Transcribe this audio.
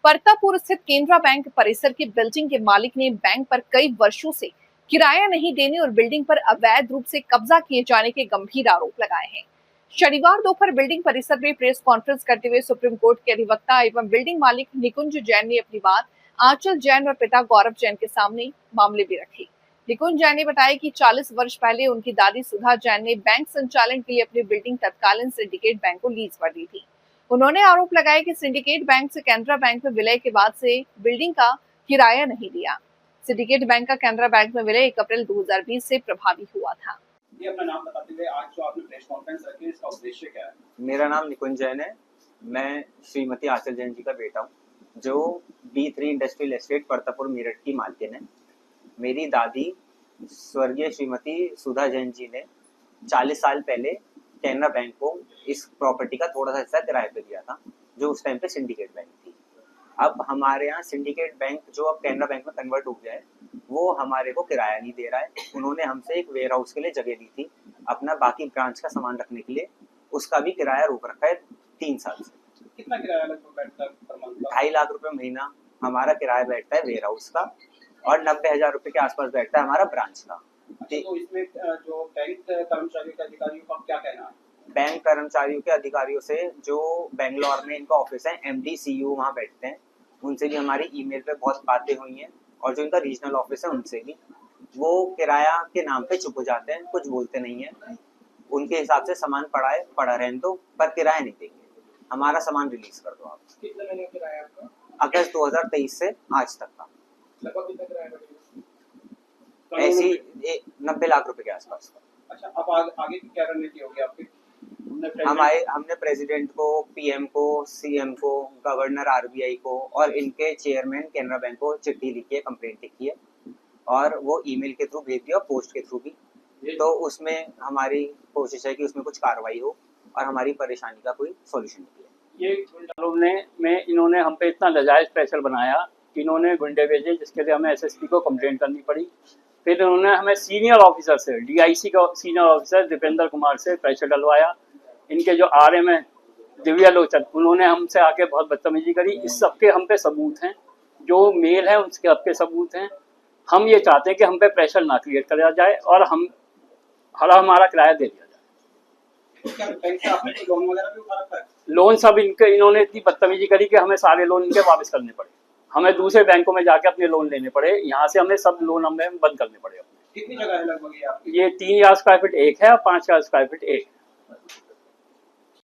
परतापुर स्थित केनरा बैंक परिसर की बिल्डिंग के मालिक ने बैंक पर कई वर्षों से किराया नहीं देने और बिल्डिंग पर अवैध रूप से कब्जा किए जाने के गंभीर आरोप लगाए हैं। शनिवार दोपहर बिल्डिंग परिसर में प्रेस कॉन्फ्रेंस करते हुए सुप्रीम कोर्ट के अधिवक्ता एवं बिल्डिंग मालिक निकुंज जैन ने अपनी बात आंचल जैन और पिता गौरव जैन के सामने मामले भी रखी। निकुंज जैन ने बताया कि 40 वर्ष पहले उनकी दादी सुधा जैन ने बैंक संचालन के लिए अपनी बिल्डिंग तत्कालीन सिंडिकेट बैंक को लीज पर दी थी। उन्होंने आरोप लगाया कि सिंडिकेट बैंक से कैनरा बैंक में विलय के बाद से बिल्डिंग का किराया नहीं दिया। सिंडिकेट बैंक का कैनरा बैंक में विलय 1 अप्रैल 2020 से प्रभावी हुआ था। ये अपना नाम बताते हुए आज जो आपने प्रेस कॉन्फ्रेंस रखी, इसका उद्देश्य क्या है? मेरा नाम निकुंज जैन है। मैं श्रीमती आंचल जैन जी का बेटा हूँ, जो B3 industrial estate Partapur Meerut की मालकिन है। मेरी दादी स्वर्गीय श्रीमती सुधा जैन जी ने 40 साल पहले कैनरा बैंक को इस प्रॉपर्टी का थोड़ा सा हिस्सा किराए पे दिया था, जो उस टाइम पे सिंडिकेट बैंक थी। अब हमारे यहाँ सिंडिकेट बैंक जो अब कैनरा बैंक में कन्वर्ट हो गया है, वो हमारे को किराया नहीं दे रहा है। उन्होंने हमसे एक वेयर हाउस के लिए जगह दी थी अपना बाकी ब्रांच का सामान रखने के लिए, उसका भी किराया रोक रखा है 3 साल से। कितना किराया लगभग बैठता है पर मंथ? 2.5 लाख रुपए महीना हमारा किराया बैठता है वेयर हाउस का, और 90,000 रुपए के आसपास बैठता है हमारा ब्रांच का। तो इसमें जो बैंक कर्मचारियों के अधिकारियों का क्या कहना है? बैंक कर्मचारियों के अधिकारियों से, जो बेंगलोर में इनका ऑफिस है, MD CEO वहाँ बैठते हैं, उनसे भी हमारी ईमेल पे बहुत बातें हुई हैं, और जो इनका रीजनल ऑफिस है उनसे भी। वो किराया के नाम पे चुप हो जाते हैं, कुछ बोलते नहीं है। उनके हिसाब से सामान पड़ा रहने दो, पर किराया नहीं देंगे। हमारा सामान रिलीज कर दो आप। कितने महीने का किराया आपका? अगस्त 2023 से आज तक का लगभग कितना किराया लगेगा? ऐसी 90 लाख रुपए के आसपास का। अच्छा, अब आगे की क्या रणनीति होगी आपकी? हमने प्रेसिडेंट को, PM को, CM को, गवर्नर RBI को और इनके चेयरमैन कैनरा बैंक को चिट्ठी लिखी है, कंप्लेंट लिखी है, और वो ईमेल के थ्रू भेज दिया और पोस्ट के थ्रू भी। तो उसमें हमारी कोशिश है कि उसमें कुछ कार्रवाई हो और हमारी परेशानी का कोई सॉल्यूशन निकले। ये गुंडालों इन्होंने हम पे इतना नाजायज प्रेशर बनाया कि इन्होंने गुंडे भेजे, जिसके लिए हमें SSP को कंप्लेंट करनी पड़ी। फिर उन्होंने हमें सीनियर ऑफिसर से, DIC का सीनियर ऑफिसर दीपेंद्र कुमार से प्रेशर डलवाया। इनके जो RM है दिव्या लोचन, उन्होंने हमसे आके बहुत बदतमीजी करी। इस सबके हम पे सबूत हैं, जो मेल है उसके आपके सबूत हैं। हम ये चाहते हैं कि हम पे प्रेशर ना क्रिएट करा जाए और हमारा किराया दे दिया जाए। क्या बैंक से आपने लोन वगैरह भी उठा रखा है? लोन सब इन्होंने इतनी बदतमीजी करी कि हमें सारे लोन इनके वापस करने पड़े। हमें दूसरे बैंकों में जाके अपने लोन लेने पड़े। यहाँ से हमें सब लोन हमें बंद करने पड़े। कितनी जगह है लगभग ये आपकी? ये 3,000 स्क्वायर फीट एक है और 5,000 स्क्वायर फीट एक।